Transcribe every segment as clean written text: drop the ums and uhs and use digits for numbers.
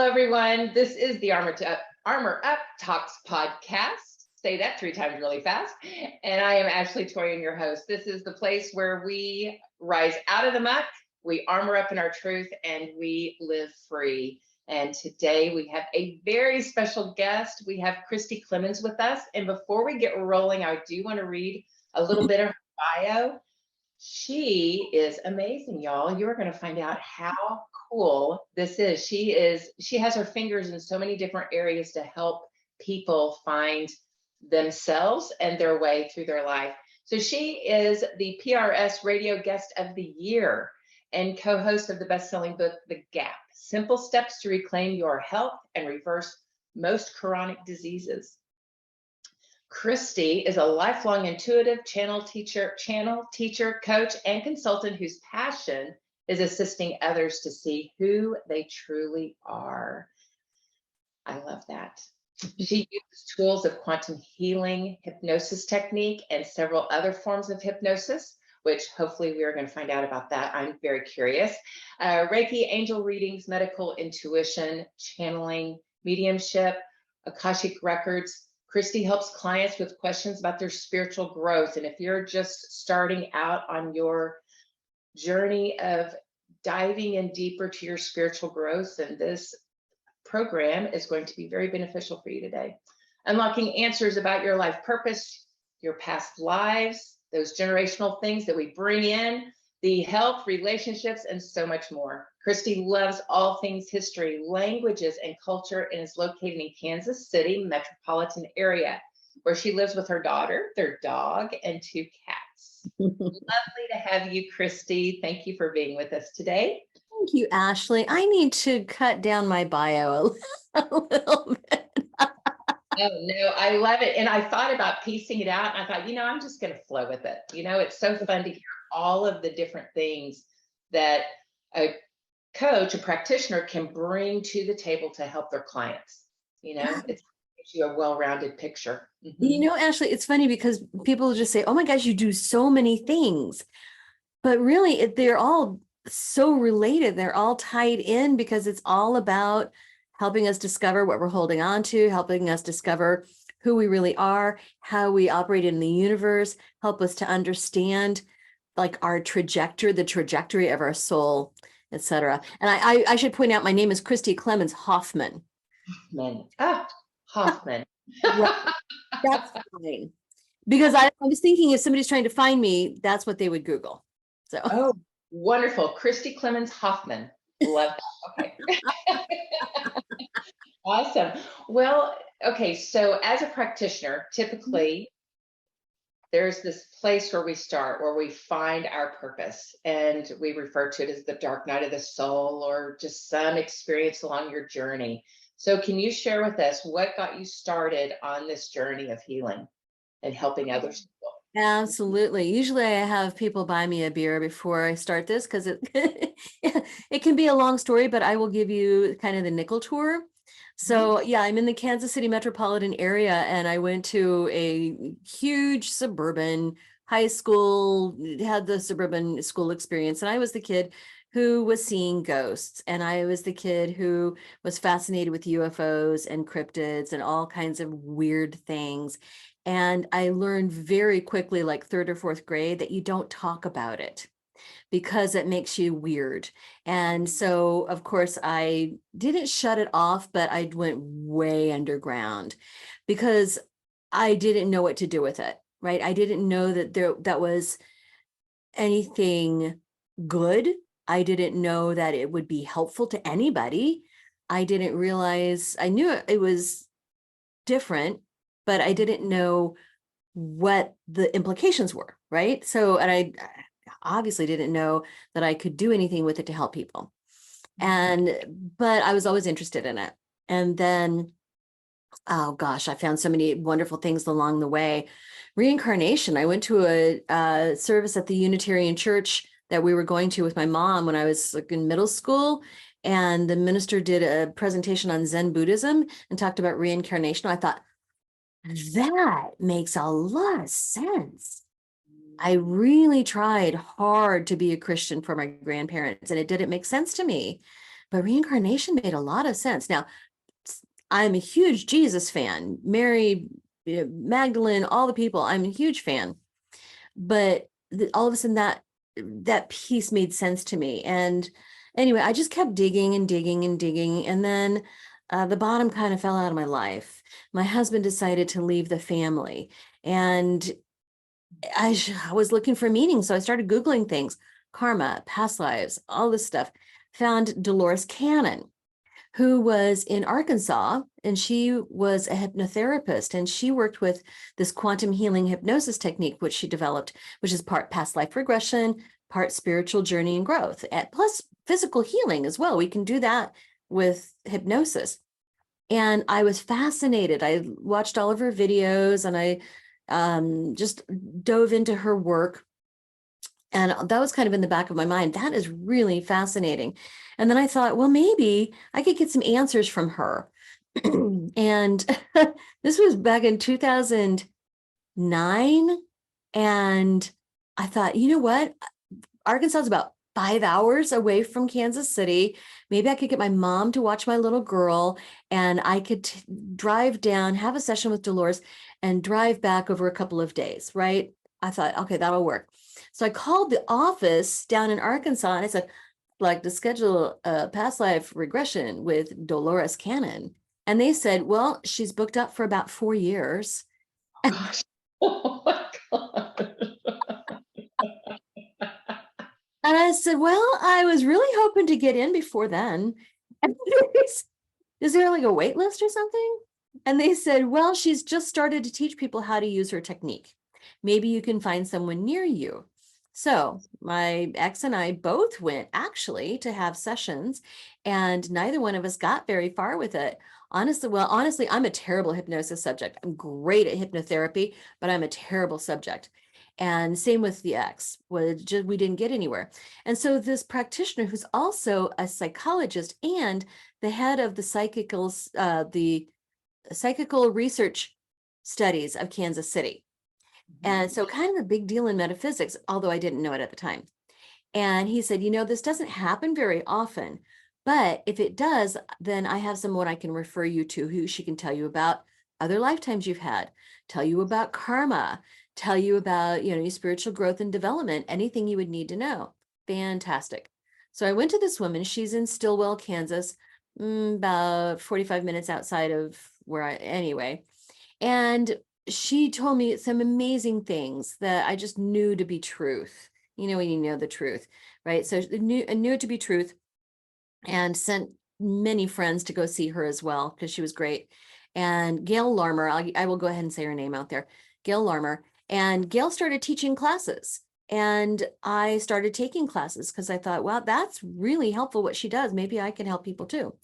everyone. This is the Armor Up Talks podcast. Say that 3 times really fast. And I am Ashley Torian, your host. This is the place where we rise out of the muck, we armor up in our truth, and we live free. And today we have a very special guest. We have Christi Clemons with us. And before we get rolling, I do want to read a little bit of her bio. She is amazing, y'all. You're going to find out how cool this is. She has her fingers in so many different areas to help people find themselves and their way through their life. So she is the PRS Radio Guest of the Year and co-host of the best-selling book, The Gap: Simple Steps to Reclaim Your Health and Reverse Most Chronic Diseases. Christi is a lifelong intuitive channel teacher, coach, and consultant whose passion is assisting others to see who they truly are. I love that. She uses tools of Quantum Healing Hypnosis Technique and several other forms of hypnosis, which hopefully we are going to find out about that. I'm very curious. Reiki, angel readings, medical intuition, channeling, mediumship, Akashic Records. Christi helps clients with questions about their spiritual growth. And if you're just starting out on your journey of diving in deeper to your spiritual growth, then this program is going to be very beneficial for you today. Unlocking answers about your life purpose, your past lives, those generational things that we bring in, the health, relationships, and so much more. Christi loves all things history, languages, and culture, and is located in Kansas City metropolitan area, where she lives with her daughter, their dog, and 2 cats. Lovely to have you, Christi. Thank you for being with us today. Thank you, Ashley. I need to cut down my bio a little bit. Oh, no, I love it. And I thought about piecing it out. And I thought, I'm just going to flow with it. It's so fun to hear all of the different things that a coach, a practitioner can bring to the table to help their clients. It gives you a well-rounded picture. Mm-hmm. Ashley, it's funny because people just say, oh my gosh, you do so many things. But really, they're all so related. They're all tied in because it's all about helping us discover what we're holding on to, helping us discover who we really are, how we operate in the universe, help us to understand like our trajectory, the trajectory of our soul, etc. And I should point out, my name is Christi Clemons Hoffman. Hoffman. Right. That's fine. Because I was thinking if somebody's trying to find me, that's what they would Google. So. Oh, wonderful. Christi Clemons Hoffman. Love that. Okay. Awesome. Well, okay. So as a practitioner, typically there's this place where we start, where we find our purpose, and we refer to it as the dark night of the soul, or just some experience along your journey. So can you share with us what got you started on this journey of healing and helping others? Absolutely. Usually I have people buy me a beer before I start this because it can be a long story, but I will give you kind of the nickel tour. So yeah, I'm in the Kansas City metropolitan area, and I went to a huge suburban high school, had the suburban school experience. And I was the kid who was seeing ghosts. And I was the kid who was fascinated with UFOs and cryptids and all kinds of weird things. And I learned very quickly, like 3rd or 4th grade, that you don't talk about it because it makes you weird. And so, of course, I didn't shut it off, but I went way underground because I didn't know what to do with it, right? I didn't know that that was anything good. I didn't know that it would be helpful to anybody. I didn't realize, I knew it was different, but I didn't know what the implications were, right? So, and I obviously didn't know that I could do anything with it to help people. But I was always interested in it. And then, oh gosh, I found so many wonderful things along the way. Reincarnation. I went to a service at the Unitarian Church that we were going to with my mom when I was like in middle school. And the minister did a presentation on Zen Buddhism and talked about reincarnation. I thought, that makes a lot of sense. I really tried hard to be a Christian for my grandparents, and it didn't make sense to me. but reincarnation made a lot of sense. Now, I'm a huge Jesus fan, Mary, Magdalene, all the people, I'm a huge fan. But all of a sudden that piece made sense to me. And anyway, I just kept digging and digging and digging. And then the bottom kind of fell out of my life. My husband decided to leave the family, and I was looking for meaning. So I started Googling things, karma, past lives, all this stuff. Found Dolores Cannon, who was in Arkansas, and she was a hypnotherapist, and she worked with this quantum healing hypnosis technique, which she developed, which is part past life regression, part spiritual journey and growth, plus physical healing as well. We can do that with hypnosis. And I was fascinated. I watched all of her videos, and I just dove into her work. And that was kind of in the back of my mind. That is really fascinating. And then I thought, well, maybe I could get some answers from her. And this was back in 2009. And I thought, you know what? Arkansas is about 5 hours away from Kansas City. Maybe I could get my mom to watch my little girl, and I could drive down, have a session with Dolores, and drive back over a couple of days, right? I thought, okay, that'll work. So I called the office down in Arkansas, and I said, I'd like to schedule a past life regression with Dolores Cannon. And they said, well, she's booked up for about 4 years. Gosh. Oh my God. And I said, well, I was really hoping to get in before then. And is there like a wait list or something? And they said, well, she's just started to teach people how to use her technique. Maybe you can find someone near you. So my ex and I both went actually to have sessions, and neither one of us got very far with it. Honestly, I'm a terrible hypnosis subject. I'm great at hypnotherapy, but I'm a terrible subject. And same with the ex. We didn't get anywhere. And so this practitioner, who's also a psychologist and the head of the psychical research studies of Kansas City. And so kind of a big deal in metaphysics, although I didn't know it at the time. And he said, this doesn't happen very often, but if it does, then I have someone I can refer you to who she can tell you about other lifetimes you've had, tell you about karma, tell you about, your spiritual growth and development, anything you would need to know. Fantastic. So I went to this woman. She's in Stillwell, Kansas, about 45 minutes outside of anyway. And she told me some amazing things that I just knew to be truth. When you know the truth, right? So I knew it to be truth, and sent many friends to go see her as well, because she was great. And Gail Larmer, I will go ahead and say her name out there, Gail Larmer. And Gail started teaching classes, and I started taking classes because I thought, wow, that's really helpful what she does. Maybe I can help people too.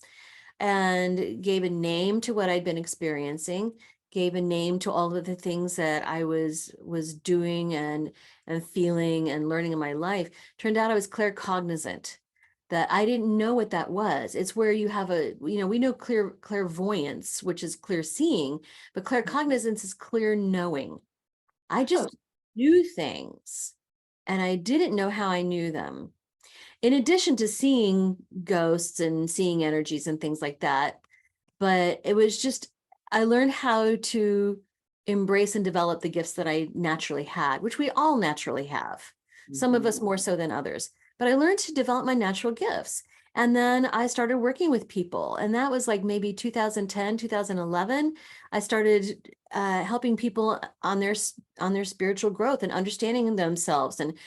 And gave a name to what I'd been experiencing, gave a name to all of the things that I was doing and feeling and learning in my life. Turned out I was claircognizant, that I didn't know what that was. It's where you have we know clairvoyance, which is clear seeing, but claircognizance is clear knowing. I just knew things, and I didn't know how I knew them. In addition to seeing ghosts and seeing energies and things like that, but it was just, I learned how to embrace and develop the gifts that I naturally had, which we all naturally have. Some of us more so than others, but I learned to develop my natural gifts. And then I started working with people, and that was like maybe 2010, 2011. I started helping people on their spiritual growth and understanding themselves and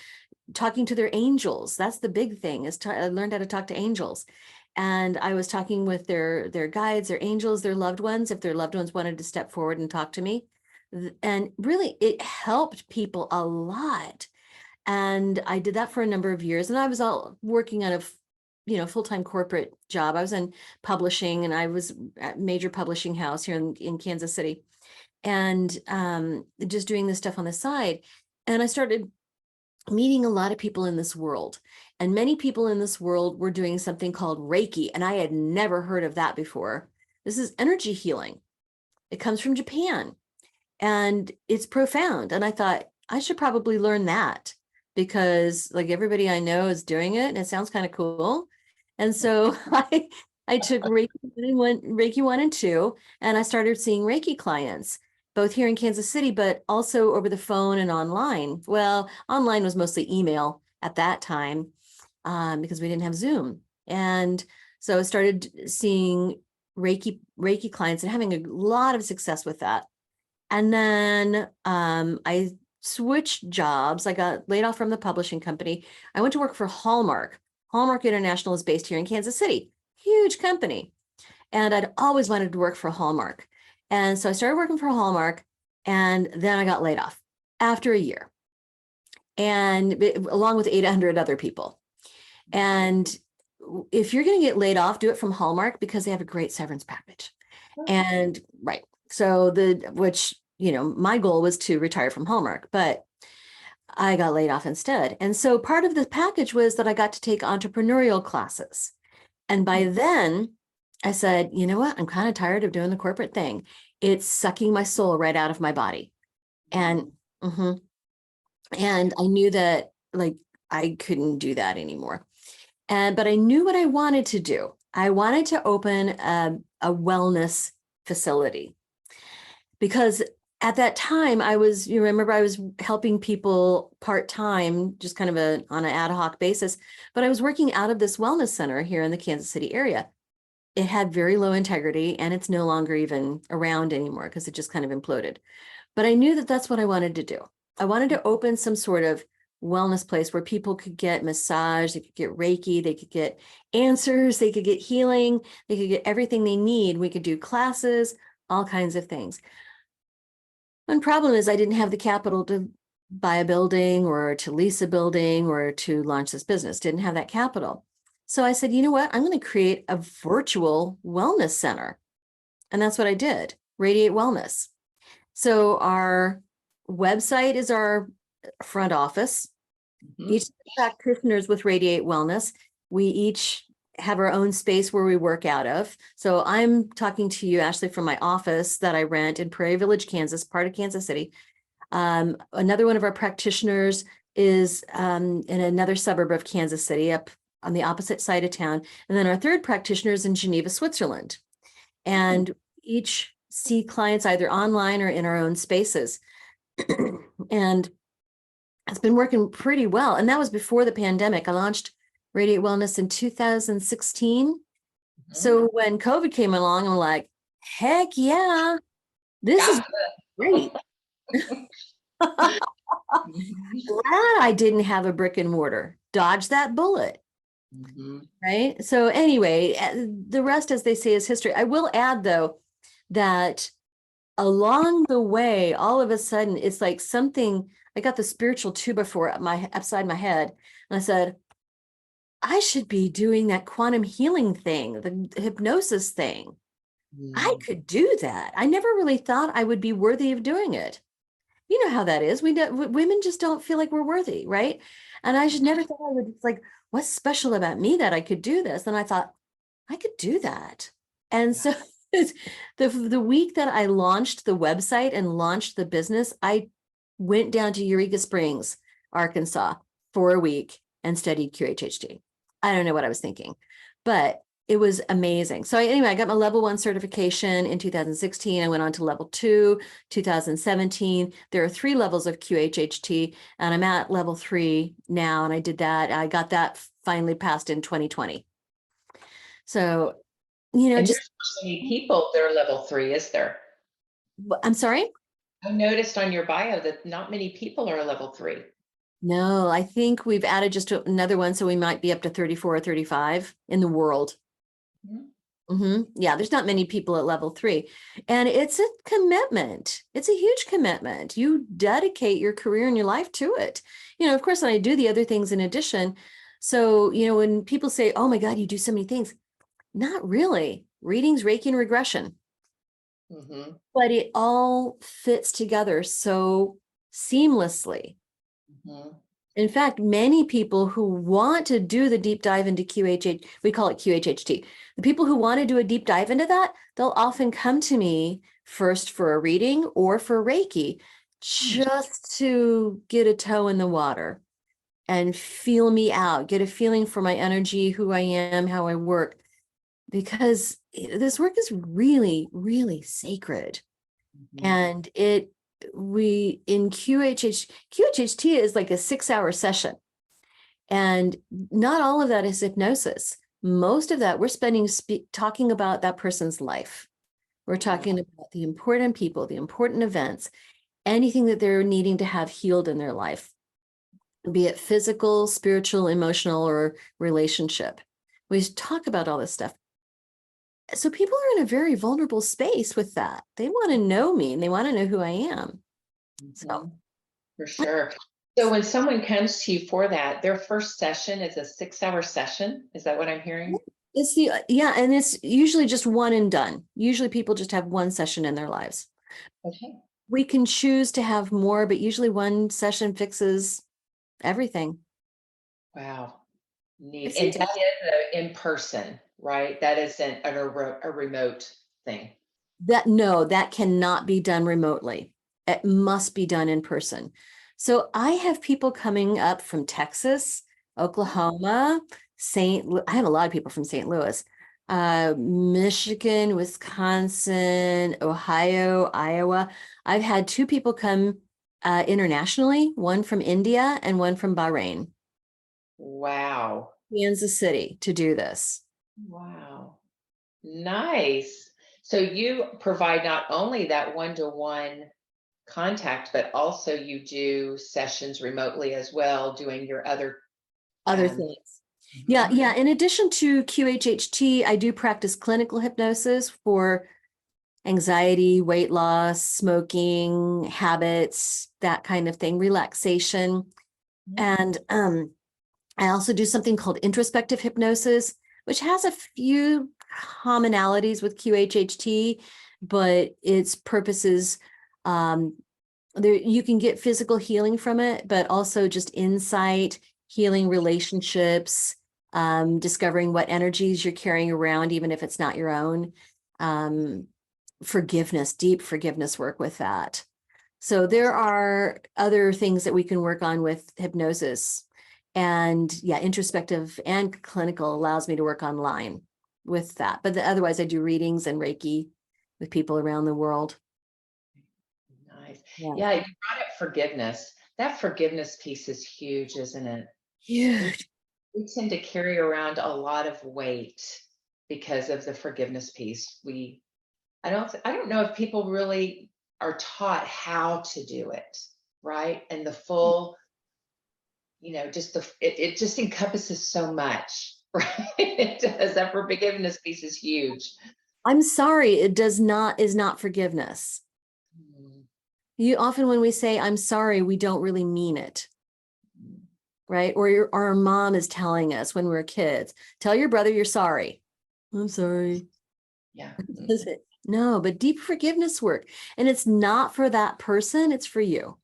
talking to their angels. That's the big thing, is I learned how to talk to angels. And I was talking with their guides, their angels, their loved ones, if their loved ones wanted to step forward and talk to me. And really, it helped people a lot. And I did that for a number of years. And I was all working on a full-time corporate job. I was in publishing, and I was at a major publishing house here in Kansas City, and just doing this stuff on the side. And I started meeting a lot of people in this world, and many people in this world were doing something called Reiki, and I had never heard of that before. This is energy healing. It comes from Japan, and it's profound. And I thought I should probably learn that, because like everybody I know is doing it, and it sounds kind of cool. And so I took Reiki 1 and 2, and I started seeing Reiki clients, both here in Kansas City, but also over the phone and online. Well, online was mostly email at that time, because we didn't have Zoom. And so I started seeing Reiki clients and having a lot of success with that. And then I switched jobs. I got laid off from the publishing company. I went to work for Hallmark. Hallmark International is based here in Kansas City, huge company. And I'd always wanted to work for Hallmark. And so I started working for Hallmark, and then I got laid off after a year, and along with 800 other people. And if you're going to get laid off, do it from Hallmark, because they have a great severance package. And right. So which, my goal was to retire from Hallmark, but I got laid off instead. And so part of the package was that I got to take entrepreneurial classes. And by then I said, you know what? I'm kind of tired of doing the corporate thing. It's sucking my soul right out of my body. And, and I knew that I couldn't do that anymore. But I knew what I wanted to do. I wanted to open a wellness facility, because at that time I was helping people part-time, just kind of on an ad hoc basis, but I was working out of this wellness center here in the Kansas City area. It had very low integrity, and it's no longer even around anymore because it just kind of imploded. But I knew that that's what I wanted to do. I wanted to open some sort of wellness place where people could get massage, they could get Reiki, they could get answers, they could get healing, they could get everything they need. We could do classes, all kinds of things. One problem is I didn't have the capital to buy a building or to lease a building or to launch this business. Didn't have that capital. So I said, you know what? I'm going to create a virtual wellness center. And that's what I did, Radiate Wellness. So our website is our front office. Each of the practitioners with Radiate Wellness, we each have our own space where we work out of. So I'm talking to you, Ashley, from my office that I rent in Prairie Village, Kansas, part of Kansas City. Another one of our practitioners is in another suburb of Kansas City, up on the opposite side of town. And then our third practitioner is in Geneva, Switzerland. And each see clients either online or in our own spaces. And it's been working pretty well. And that was before the pandemic. I launched Radiate Wellness in 2016. So when COVID came along, I'm like, heck yeah, this is great. Glad I didn't have a brick and mortar. Dodge that bullet. Right. So anyway, the rest, as they say, is history. I will add, though, that along the way, all of a sudden, it's like something, I got the spiritual tuba for upside my head. And I said, I should be doing that quantum healing thing, the hypnosis thing. I could do that. I never really thought I would be worthy of doing it. You know how that is. Women just don't feel like we're worthy, right? And I just never thought I would, like, what's special about me that I could do this? And I thought, I could do that. And so the week that I launched the website and launched the business, I went down to Eureka Springs, Arkansas for a week and studied QHHT. I don't know what I was thinking, but it was amazing. So anyway, I got my level 1 certification in 2016. I went on to level 2, 2017. There are 3 levels of QHHT, and I'm at level 3 now. And I did that. I got that finally passed in 2020. So, and just so many people, they're level 3, is there? I'm sorry? I noticed on your bio that not many people are level 3. No, I think we've added just another one. So we might be up to 34 or 35 in the world. Yeah, there's not many people at level 3. And it's a commitment. It's a huge commitment. You dedicate your career and your life to it. Of course, I do the other things in addition. So, when people say, oh my God, you do so many things, not really. Readings, Reiki, and regression. But it all fits together so seamlessly. In fact, many people who want to do the deep dive into QHHT, we call it QHHT. The people who want to do a deep dive into that, they'll often come to me first for a reading or for Reiki, just to get a toe in the water. and feel me out, get a feeling for my energy, who I am, how I work, because this work is really, really sacred. And we in QHHT is like a 6-hour session. And not all of that is hypnosis. Most of that we're spending talking about that person's life. We're talking about the important people, the important events, anything that they're needing to have healed in their life, be it physical, spiritual, emotional, or relationship. We talk about all this stuff. So people are in a very vulnerable space with that. They want to know me and they want to know who I am. So for sure. So when someone comes to you for that, their first session is a 6-hour session. Is that what I'm hearing? It's and it's usually just one and done. Usually people just have one session in their lives. Okay. We can choose to have more, but usually one session fixes everything. Wow. Neat. And that is in person, right? That isn't a remote thing. That cannot be done remotely. It must be done in person. So I have people coming up from Texas, Oklahoma, I have a lot of people from St. Louis, Michigan, Wisconsin, Ohio, Iowa. I've had 2 people come internationally, one from India and one from Bahrain. Wow. Kansas City to do this. Wow. Nice. So you provide not only that one-to-one contact, but also you do sessions remotely as well, doing your other things. Yeah. In addition to QHHT, I do practice clinical hypnosis for anxiety, weight loss, smoking, habits, that kind of thing, relaxation. And I also do something called introspective hypnosis, which has a few commonalities with QHHT, but its purposes, you can get physical healing from it, but also just insight, healing relationships, discovering what energies you're carrying around, even if it's not your own, forgiveness, deep forgiveness work with that. So there are other things that we can work on with hypnosis. And introspective and clinical allows me to work online with that. But otherwise, I do readings and Reiki with people around the world. Nice. Yeah, you brought up forgiveness. That forgiveness piece is huge, isn't it? Huge. We tend to carry around a lot of weight because of the forgiveness piece. I don't know if people really are taught how to do it, right? And the full, it just encompasses so much, right? It does. That forgiveness piece is huge. I'm sorry, is not forgiveness. You often, when we say I'm sorry, we don't really mean it. Right? Or our mom is telling us when we're kids, tell your brother you're sorry. I'm sorry. Yeah. No, but deep forgiveness work. And it's not for that person, it's for you.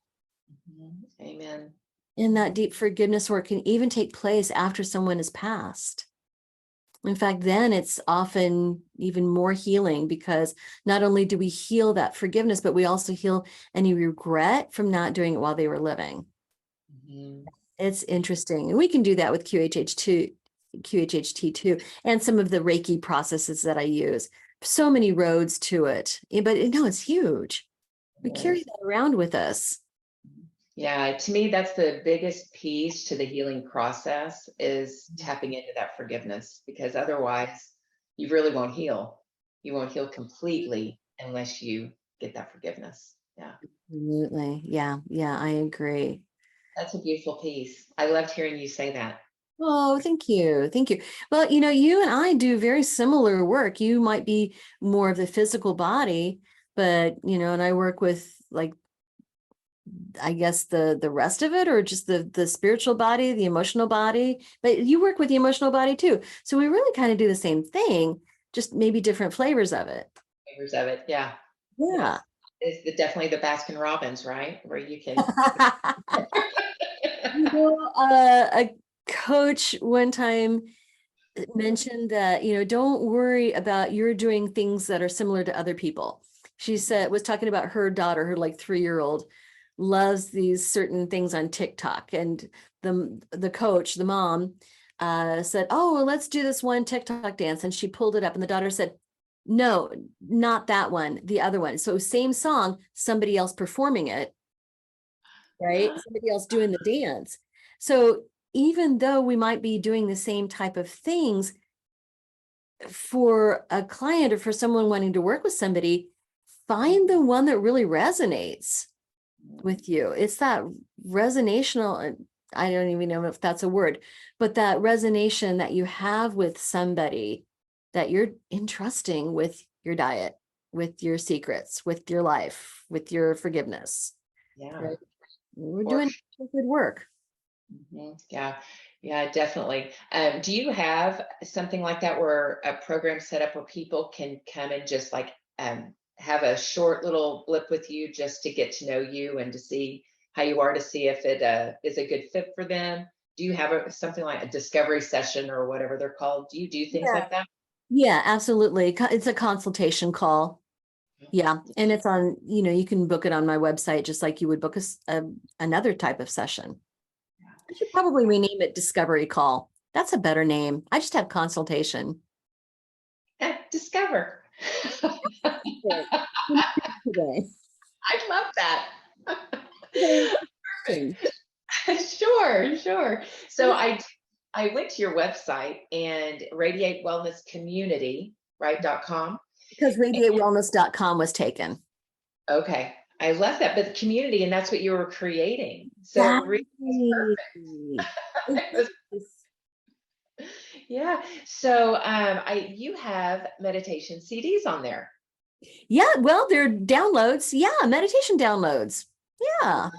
Amen. And that deep forgiveness work can even take place after someone has passed. In fact, then it's often even more healing, because not only do we heal that forgiveness, but we also heal any regret from not doing it while they were living. It's interesting. And we can do that with QHHT too, and some of the Reiki processes that I use. So many roads to it, but it's huge. We carry that around with us. Yeah, to me, that's the biggest piece to the healing process, is tapping into that forgiveness, because otherwise you really won't heal. You won't heal completely unless you get that forgiveness. Yeah. Absolutely. Yeah, I agree. That's a beautiful piece. I loved hearing you say that. Oh, thank you. Thank you. Well, you and I do very similar work. You might be more of the physical body, but, and I work with, like, I guess the rest of it, or just the spiritual body, the emotional body, but you work with the emotional body too. So we really kind of do the same thing, just maybe different flavors of it. Flavors of it. Yeah. Yeah. It's definitely the Baskin Robbins, right? Where you can. A coach one time mentioned that, don't worry about you're doing things that are similar to other people. She was talking about her daughter, her like 3-year-old. loves these certain things on TikTok, and the coach, the mom, said, "Oh, well, let's do this one TikTok dance," and she pulled it up, and the daughter said, "No, not that one, the other one." So same song, somebody else performing it, right? Somebody else doing the dance. So even though we might be doing the same type of things, for a client or for someone wanting to work with somebody, find the one that really resonates with you. It's that resonational, I don't even know if that's a word, but that resonation that you have with somebody that you're entrusting with your diet, with your secrets, with your life, with your forgiveness. Yeah. Right? We're doing good work. Yeah. Yeah, definitely. Do you have something like that where a program set up where people can come and just like have a short little blip with you just to get to know you and to see how you are, to see if it is a good fit for them? Do you have something like a discovery session or whatever they're called? Do you do things like that? Yeah, absolutely. It's a consultation call. Yeah. And it's on, you can book it on my website, just like you would book another type of session. I should probably rename it Discovery Call. That's a better name. I just have consultation. Discover. Today. I love that. Thing. Sure. So I went to your website and Radiate Wellness Community, right, .com. Because radiatewellness.com was taken. Okay. I love that, but the community, and that's what you were creating. So it really was perfect. Yeah. So you have meditation CDs on there. Yeah, well, they're downloads. Yeah, meditation downloads. Yeah.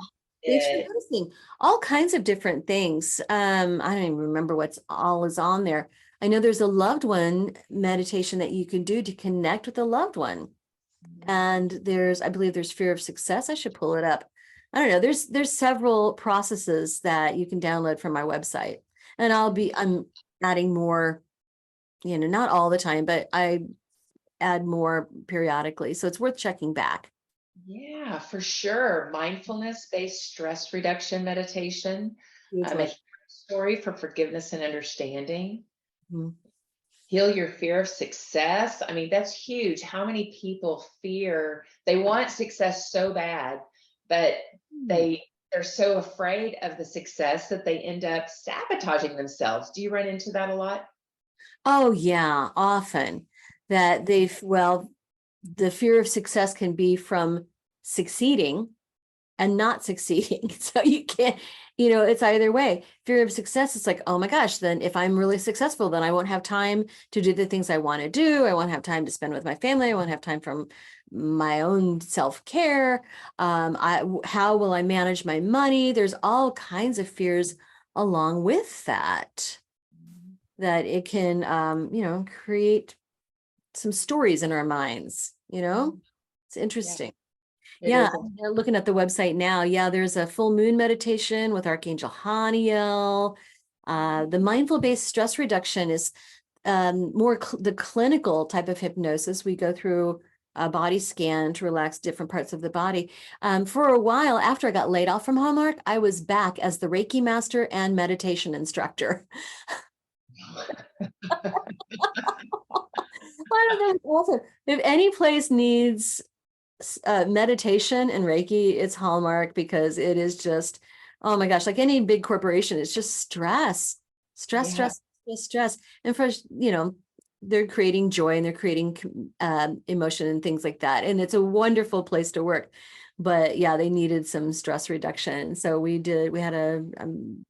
Thanks for noticing. All kinds of different things. I don't even remember what's all is on there. I know there's a loved one meditation that you can do to connect with a loved one. And I believe there's fear of success. I should pull it up. I don't know. There's several processes that you can download from my website. And I'm adding more, not all the time, but I add more periodically. So it's worth checking back. Yeah, for sure. Mindfulness-based stress reduction meditation, a story for forgiveness and understanding. Mm-hmm. Heal your fear of success. I mean, that's huge. How many people they want success so bad, but they're so afraid of the success that they end up sabotaging themselves. Do you run into that a lot? Oh, yeah, often that the fear of success can be from succeeding and not succeeding. So you can't, it's either way. Fear of success, it's like, oh my gosh, then if I'm really successful, then I won't have time to do the things I want to do. I won't have time to spend with my family. I won't have time for my own self-care. How will I manage my money? There's all kinds of fears along with that it can, create some stories in our minds, it's interesting. Yeah, I'm looking at the website now. Yeah, there's a full moon meditation with Archangel Haniel. The mindful-based stress reduction is more the clinical type of hypnosis. We go through a body scan to relax different parts of the body. For a while, after I got laid off from Hallmark, I was back as the Reiki Master and meditation instructor. I don't know. Also, if any place needs meditation and Reiki, it's Hallmark, because it is just, oh my gosh, like any big corporation, it's just stress. And for, they're creating joy and they're creating emotion and things like that. And it's a wonderful place to work. But yeah, they needed some stress reduction. So we had a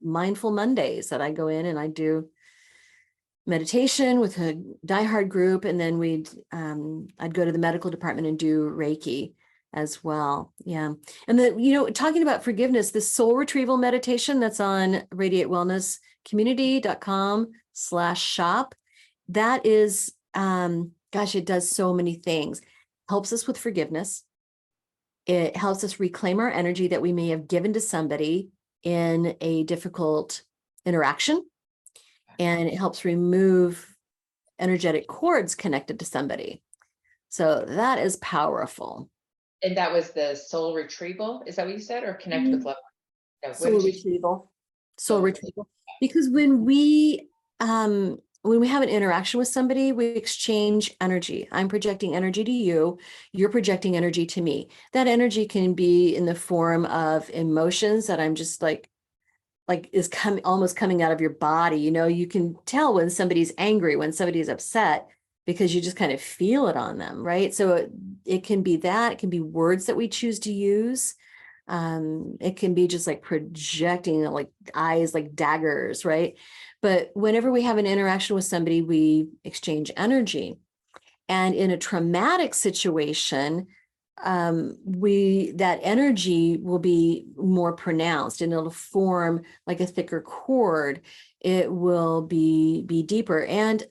Mindful Mondays that I go in and I do meditation with a diehard group, and then I'd go to the medical department and do Reiki as well. Yeah. And talking about forgiveness, this soul retrieval meditation that's on radiatewellnesscommunity.com/shop, that is, it does so many things. Helps us with forgiveness. It helps us reclaim our energy that we may have given to somebody in a difficult interaction. And it helps remove energetic cords connected to somebody. So that is powerful. And that was the soul retrieval. Is that what you said? Or connect with Mhm. love? No, what Soul did you say? retrieval. Soul Soul retrieval. Because when we have an interaction with somebody, we exchange energy. I'm projecting energy to you, you're projecting energy to me. That energy can be in the form of emotions that I'm just like is coming almost coming out of your body. You can tell when somebody's angry, when somebody's upset, because you just kind of feel it on them, right? So it can be that, it can be words that we choose to use. It can be just like projecting like eyes like daggers, right? But whenever we have an interaction with somebody, we exchange energy. And in a traumatic situation, that energy will be more pronounced and it'll form like a thicker cord. It will be deeper. And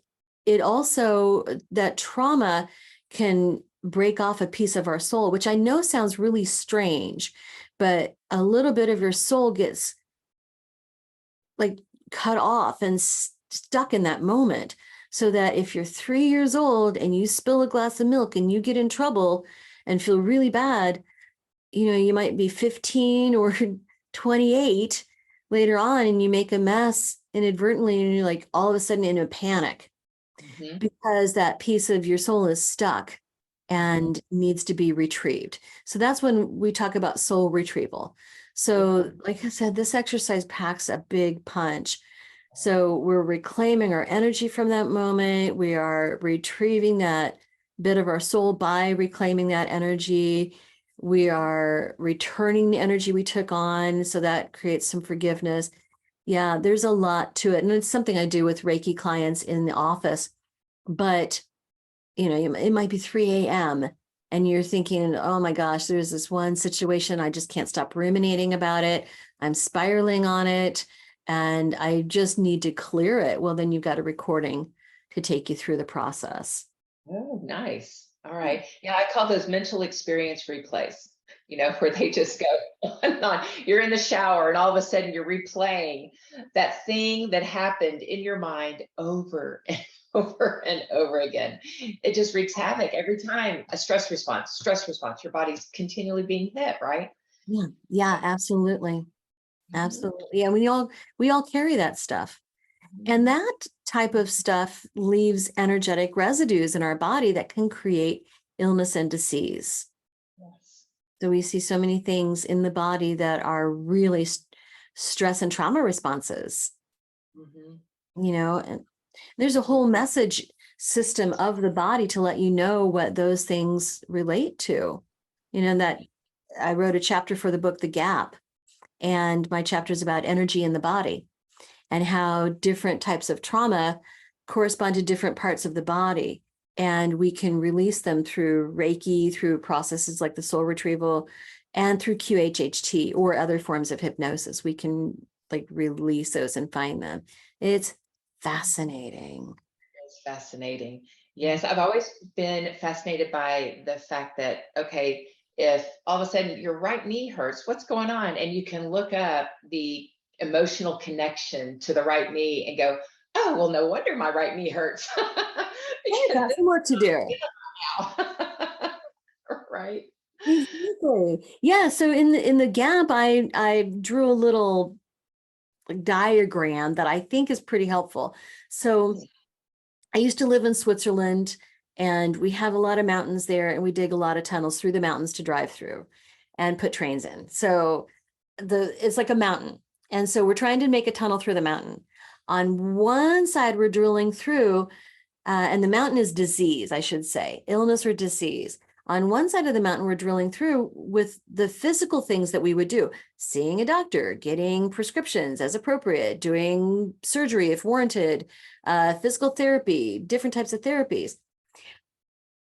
it also, that trauma can break off a piece of our soul, which I know sounds really strange, but a little bit of your soul gets like cut off and stuck in that moment. So that if you're 3 years old and you spill a glass of milk and you get in trouble and feel really bad, you might be 15 or 28 later on and you make a mess inadvertently and you're like all of a sudden in a panic because that piece of your soul is stuck and needs to be retrieved. So that's when we talk about soul retrieval. So like I said, this exercise packs a big punch. So we're reclaiming our energy from that moment. We are retrieving that bit of our soul by reclaiming that energy. We are returning the energy we took on. So that creates some forgiveness. Yeah, there's a lot to it. And it's something I do with Reiki clients in the office. But, it might be 3 a.m. and you're thinking, oh my gosh, there's this one situation. I just can't stop ruminating about it. I'm spiraling on it and I just need to clear it. Well, then you've got a recording to take you through the process. Oh, nice. All right. Yeah, I call those mental experience replays, where they just go on and on. You're in the shower and all of a sudden you're replaying that thing that happened in your mind over and over and over again. It just wreaks havoc every time. A stress response, your body's continually being hit, right? Yeah. Yeah, absolutely. Absolutely. Yeah. We all carry that stuff. And that type of stuff leaves energetic residues in our body that can create illness and disease. Yes. So we see so many things in the body that are really stress and trauma responses, and there's a whole message system of the body to let you know what those things relate to. That I wrote a chapter for the book, The Gap, and my chapter is about energy in the body and how different types of trauma correspond to different parts of the body. And we can release them through Reiki, through processes like the soul retrieval, and through QHHT or other forms of hypnosis. We can release those and find them. It's fascinating. It's fascinating. Yes, I've always been fascinated by the fact that, okay, if all of a sudden your right knee hurts, what's going on? And you can look up the emotional connection to the right knee and go, oh, well, no wonder my right knee hurts. Hey, Because got some work to do. now. Right. Exactly. Yeah. So in the Gap, I drew a little diagram that I think is pretty helpful. So I used to live in Switzerland and we have a lot of mountains there and we dig a lot of tunnels through the mountains to drive through and put trains in. So it's like a mountain. And so we're trying to make a tunnel through the mountain. On one side, we're drilling through, and the mountain is disease, I should say, illness or disease. On one side of the mountain, we're drilling through with the physical things that we would do, seeing a doctor, getting prescriptions as appropriate, doing surgery if warranted, physical therapy, different types of therapies.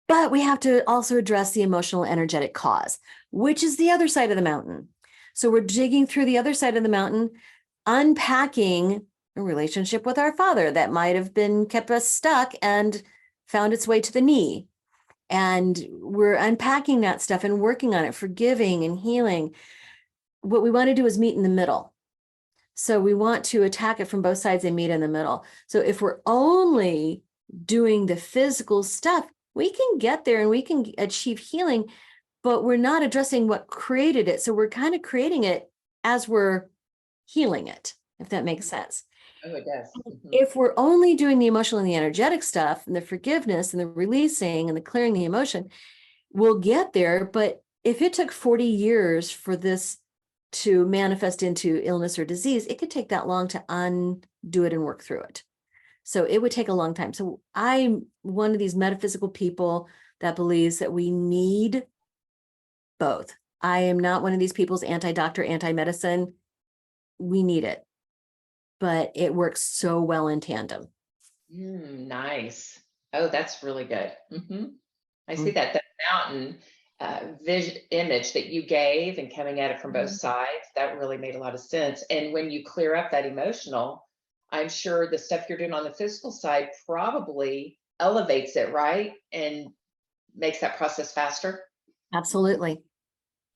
But we have to also address the emotional energetic cause, which is the other side of the mountain. So we're digging through the other side of the mountain, unpacking a relationship with our father that might have been kept us stuck and found its way to the knee. And we're unpacking that stuff and working on it, forgiving and healing. What we want to do is meet in the middle. So we want to attack it from both sides and meet in the middle. So if we're only doing the physical stuff, we can get there and we can achieve healing, but we're not addressing what created it. So we're kind of creating it as we're healing it, if that makes sense. Oh, it does. Mm-hmm. If we're only doing the emotional and the energetic stuff and the forgiveness and the releasing and the clearing the emotion, we'll get there. But if it took 40 years for this to manifest into illness or disease, it could take that long to undo it and work through it. So it would take a long time. So I'm one of these metaphysical people that believes that we need both. I am not one of these people's anti-doctor, anti-medicine. We need it, but it works so well in tandem. Nice. Oh, that's really good. Mm-hmm. I see Mm. that the mountain vision image that you gave and coming at it from both sides, that really made a lot of sense. And when you clear up that emotional, I'm sure the stuff you're doing on the physical side probably elevates it, right? And makes that process faster. Absolutely.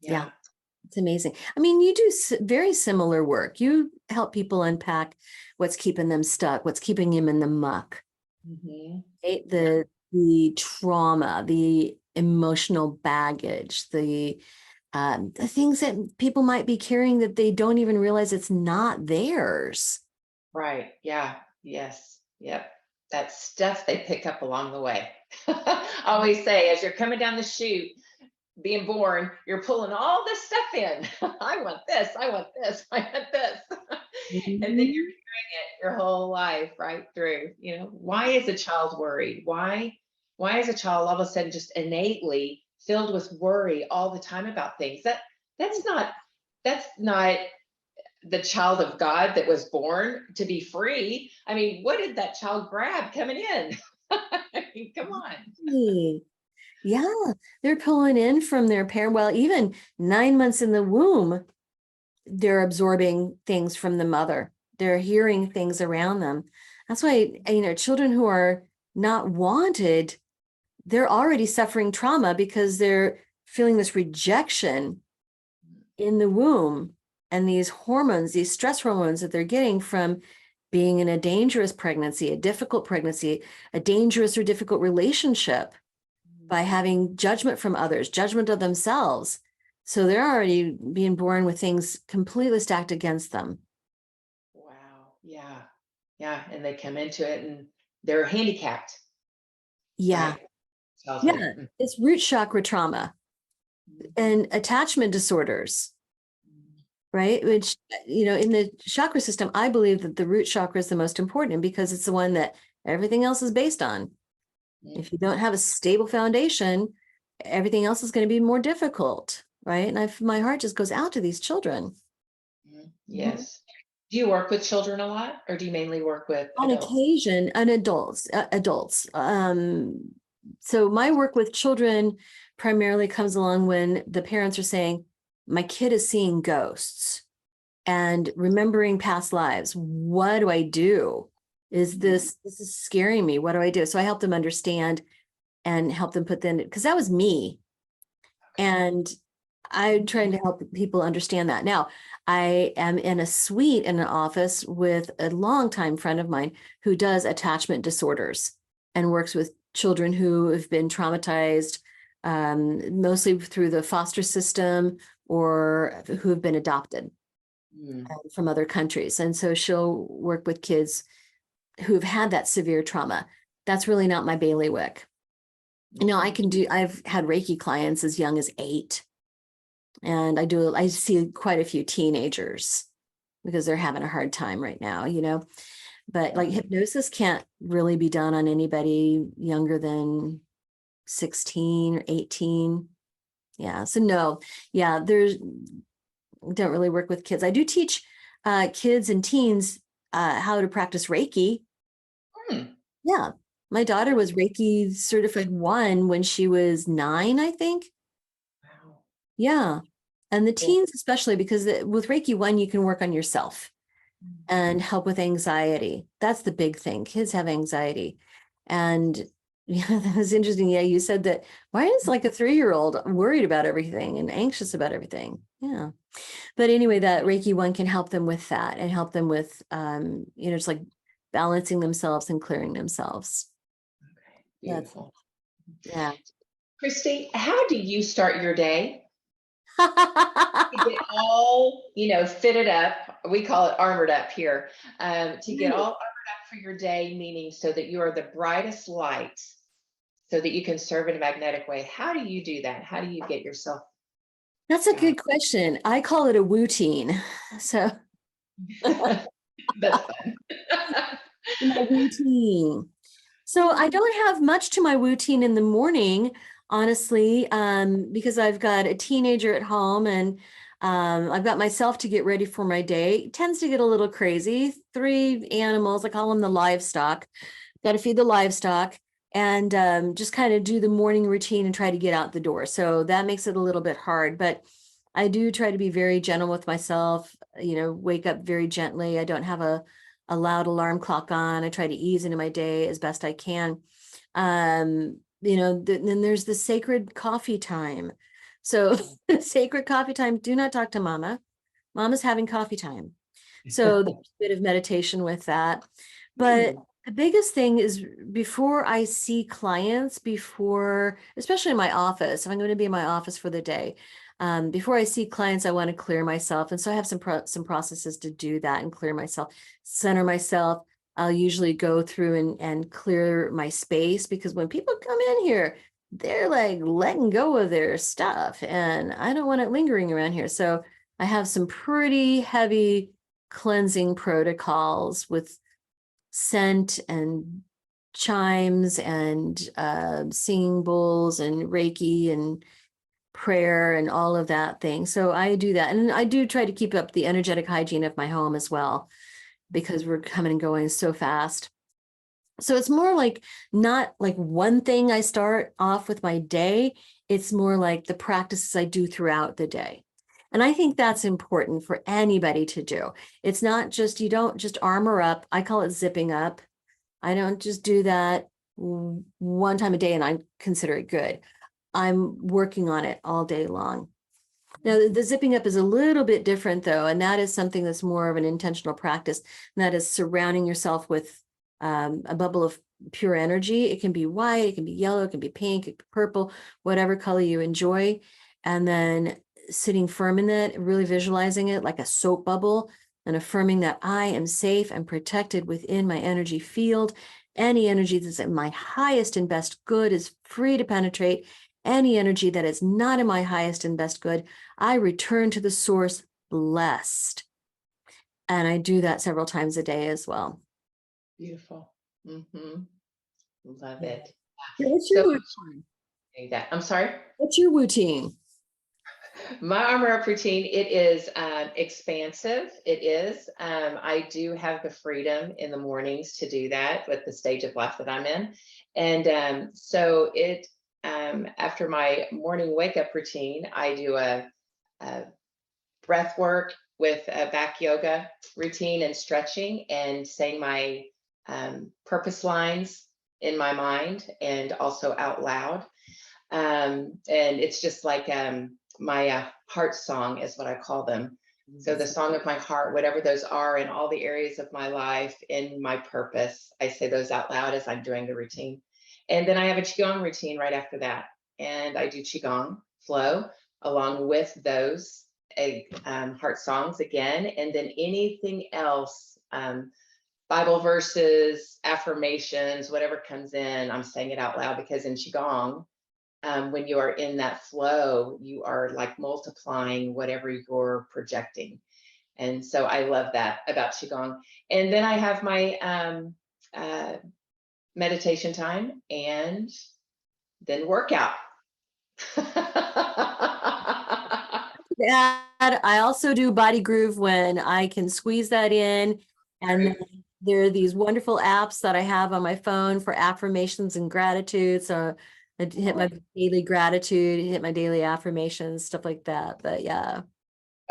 Yeah. It's amazing. I mean, you do very similar work. You help people unpack what's keeping them stuck, what's keeping them in the muck. Mm-hmm. The trauma, the emotional baggage, the things that people might be carrying that they don't even realize it's not theirs. Right. Yeah. Yes. Yep. That stuff they pick up along the way. I always say, as you're coming down the chute, being born, you're pulling all this stuff in. I want this. I want this. I want this. And then you're carrying it your whole life right through. You know, why is a child worried? Why is a child all of a sudden just innately filled with worry all the time about things? That's not the child of God that was born to be free. I mean, what did that child grab coming in? I mean, come on. Yeah, they're pulling in from their parent. Well, even 9 months in the womb, they're absorbing things from the mother. They're hearing things around them. That's why, children who are not wanted, they're already suffering trauma because they're feeling this rejection in the womb and these hormones, these stress hormones that they're getting from being in a dangerous pregnancy, a difficult pregnancy, a dangerous or difficult relationship, by having judgment from others, judgment of themselves. So they're already being born with things completely stacked against them. Wow. Yeah. Yeah. And they come into it and they're handicapped. Yeah. Right? Childhood. Yeah. It's root chakra trauma and attachment disorders, right? Which, in the chakra system, I believe that the root chakra is the most important because it's the one that everything else is based on. If you don't have a stable foundation, everything else is going to be more difficult, right? And my heart just goes out to these children. Yes. Do you work with children a lot, or do you mainly work with On adults? occasion, and adults. So my work with children primarily comes along when the parents are saying, my kid is seeing ghosts and remembering past lives. What do I do? This is scaring me. What do I do? So I help them understand and help them put them, because that was me. And I'm trying to help people understand that. Now, I am in a suite in an office with a longtime friend of mine who does attachment disorders and works with children who have been traumatized, mostly through the foster system or who have been adopted from other countries. And so she'll work with kids who've had that severe trauma. That's really not my bailiwick. I've had Reiki clients as young as 8. And I see quite a few teenagers because they're having a hard time right now, but like hypnosis can't really be done on anybody younger than 16 or 18. Yeah. So no, yeah, don't really work with kids. I do teach kids and teens how to practice Reiki. Yeah. My daughter was Reiki certified 1 when she was 9, I think. Wow. Yeah. And the teens, especially because with Reiki 1, you can work on yourself and help with anxiety. That's the big thing. Kids have anxiety. And that was interesting. Yeah, you said that. Why is like a 3-year-old worried about everything and anxious about everything? Yeah. But anyway, that Reiki 1 can help them with that and help them with, just like balancing themselves and clearing themselves. Okay. Beautiful. Yeah. Christi, how do you start your day to get all, fitted up? We call it armored up here. To get all armored up for your day, meaning so that you are the brightest light, so that you can serve in a magnetic way. How do you do that? How do you get yourself? That's a good question. I call it a routine. So That's fun. my routine. So I don't have much to my routine in the morning, honestly, because I've got a teenager at home and I've got myself to get ready for my day. It tends to get a little crazy. 3 animals, I call them the livestock. Got to feed the livestock and just kind of do the morning routine and try to get out the door. So that makes it a little bit hard, but I do try to be very gentle with myself, wake up very gently. I don't have a loud alarm clock on. I try to ease into my day as best I can. Then there's the sacred coffee time. So sacred coffee time, do not talk to mama. Mama's having coffee time. So there's a bit of meditation with that. But the biggest thing is before I see clients, especially in my office, if I'm going to be in my office for the day, before I see clients, I want to clear myself. And so I have some processes to do that and clear myself, center myself. I'll usually go through and clear my space, because when people come in here, they're like letting go of their stuff and I don't want it lingering around here. So I have some pretty heavy cleansing protocols with scent and chimes and singing bowls and Reiki and prayer and all of that thing. So I do that. And I do try to keep up the energetic hygiene of my home as well, because we're coming and going so fast. So it's more like not like one thing I start off with my day. It's more like the practices I do throughout the day. And I think that's important for anybody to do. It's not just, you don't just armor up. I call it zipping up. I don't just do that one time a day and I consider it good. I'm working on it all day long. Now, the zipping up is a little bit different, though, and that is something that's more of an intentional practice, and that is surrounding yourself with a bubble of pure energy. It can be white, it can be yellow, it can be pink, it can be purple, whatever color you enjoy, and then sitting firm in it, really visualizing it like a soap bubble, and affirming that I am safe and protected within my energy field. Any energy that's in my highest and best good is free to penetrate. Any energy that is not in my highest and best good, I return to the source blessed. And I do that several times a day as well. Beautiful. Love it. What's your routine? I'm sorry? What's your routine? My armor up routine, it is expansive. It is. I do have the freedom in the mornings to do that with the stage of life that I'm in. And so it, after my morning wake up routine, I do a breath work with a back yoga routine and stretching and saying my purpose lines in my mind and also out loud. And it's just like my heart song is what I call them. So the song of my heart, whatever those are in all the areas of my life, in my purpose, I say those out loud as I'm doing the routine. And then I have a Qigong routine right after that. And I do Qigong flow along with those heart songs again. And then anything else, Bible verses, affirmations, whatever comes in, I'm saying it out loud, because in Qigong, when you are in that flow, you are like multiplying whatever you're projecting. And so I love that about Qigong. And then I have my meditation time and then workout. I also do Body Groove when I can squeeze that in. And then there are these wonderful apps that I have on my phone for affirmations and gratitude. So I hit my daily gratitude, hit my daily affirmations, stuff like that. But yeah.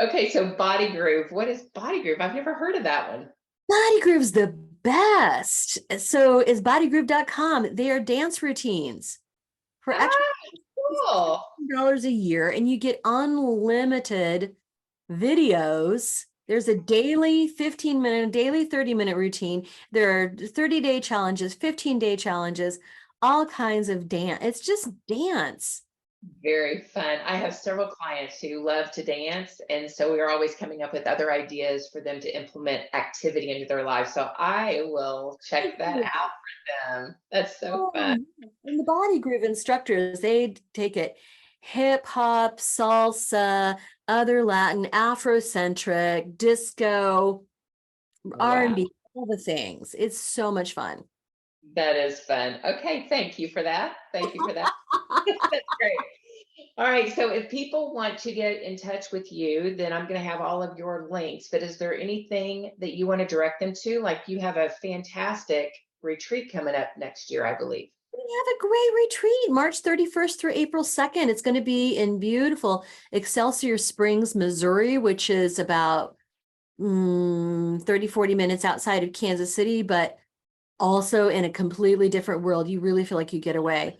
Okay, so Body Groove. What is Body Groove? I've never heard of that one. Body Groove's the best. So is bodygroove.com. They are dance routines for actually cool. $10 a year, and you get unlimited videos. There's a daily 15-minute, daily 30-minute routine. There are 30-day challenges, 15-day challenges, all kinds of dance. It's just dance. Very fun. I have several clients who love to dance, and so we're always coming up with other ideas for them to implement activity into their lives. So I will check that out for them. That's so fun. And the body groove instructors, they take it hip hop, salsa, other Latin, Afrocentric, disco, Wow. R&B, all the things. It's so much fun. That is fun. Okay, thank you for that. Thank you for that. That's great. All right, so if people want to get in touch with you, then I'm going to have all of your links. But is there anything that you want to direct them to? Like, you have a fantastic retreat coming up next year, I believe. We have a great retreat, March 31st through April 2nd. It's going to be in beautiful Excelsior Springs, Missouri, which is about 30, 40 minutes outside of Kansas City, but also in a completely different world. You really feel like you get away.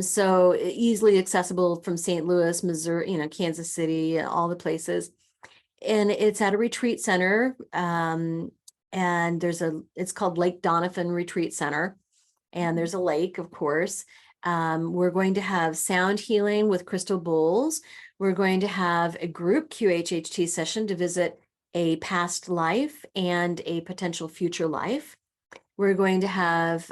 So easily accessible from St. Louis, Missouri, Kansas City, all the places. And it's at a retreat center. And it's called Lake Donovan Retreat Center. And there's a lake, of course. We're going to have sound healing with crystal bowls. We're going to have a group QHHT session to visit a past life and a potential future life. We're going to have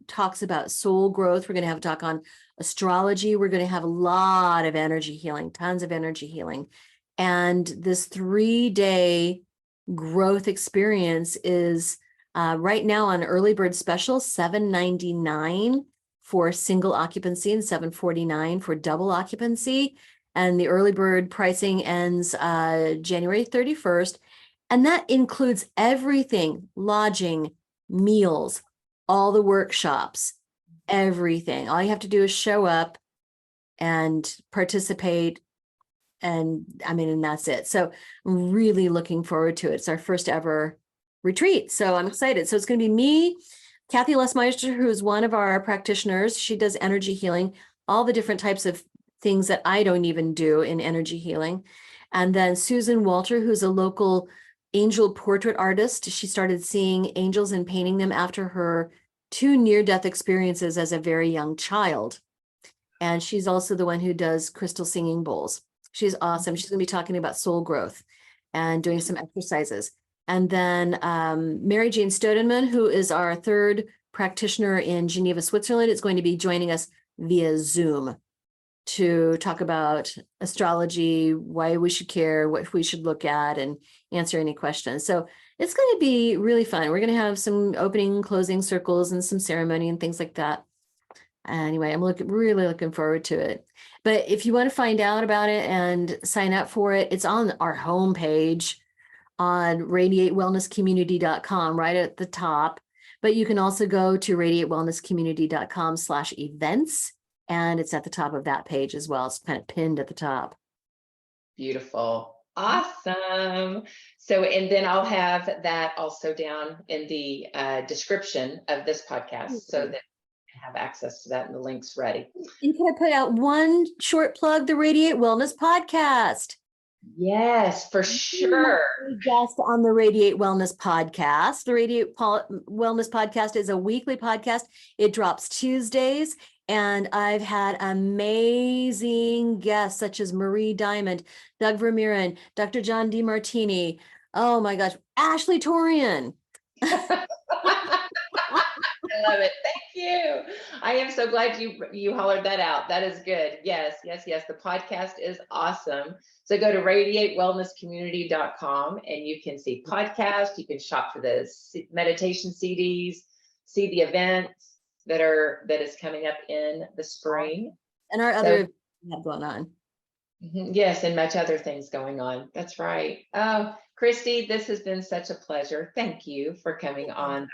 talks about soul growth. We're going to have a talk on astrology. We're going to have a lot of energy healing, tons of energy healing. And this 3-day growth experience is right now on early bird special, $799 for single occupancy and $749 for double occupancy. And the early bird pricing ends January 31st. And that includes everything: lodging, meals, all the workshops, everything. All you have to do is show up and participate. And that's it. So I'm really looking forward to it. It's our first ever retreat. So I'm excited. So it's going to be me, Kathy Lesmeister, who is one of our practitioners. She does energy healing, all the different types of things that I don't even do in energy healing. And then Susan Walter, who's a local angel portrait artist. She started seeing angels and painting them after her 2 near-death experiences as a very young child. And she's also the one who does crystal singing bowls. She's awesome. She's going to be talking about soul growth and doing some exercises. And then Mary Jane Stodenman, who is our 3rd practitioner in Geneva, Switzerland, is going to be joining us via Zoom to talk about astrology, why we should care, what we should look at, and answer any questions. So it's going to be really fun. We're going to have some opening and closing circles and some ceremony and things like that. Anyway, I'm really looking forward to it. But if you want to find out about it and sign up for it, it's on our homepage on radiatewellnesscommunity.com right at the top. But you can also go to radiatewellnesscommunity.com/events. And it's at the top of that page as well. It's kind of pinned at the top. Beautiful. Awesome. So, and then I'll have that also down in the description of this podcast so that you can have access to that and the links ready. And can I put out one short plug, the Radiate Wellness Podcast? Yes, for sure. Guest on the Radiate Wellness Podcast. The Radiate Wellness Podcast is a weekly podcast. It drops Tuesdays. And I've had amazing guests such as Marie Diamond, Doug Vermeeren, Dr. John DeMartini. Oh my gosh, Ashley Torian. I love it. Thank you. I am so glad you hollered that out. That is good. Yes. The podcast is awesome. So go to radiatewellnesscommunity.com and you can see podcasts. You can shop for the meditation CDs, see the events that is coming up in the spring, and our other events going on. Yes, and much other things going on. That's right. Oh, Christi, this has been such a pleasure. Thank you for coming on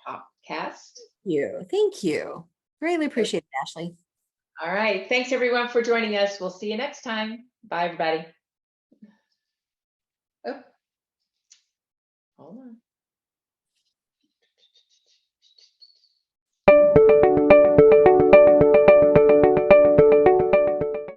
our podcast. Thank you. Really appreciate it, Ashley. All right. Thanks everyone for joining us. We'll see you next time. Bye, everybody. Oh, hold on.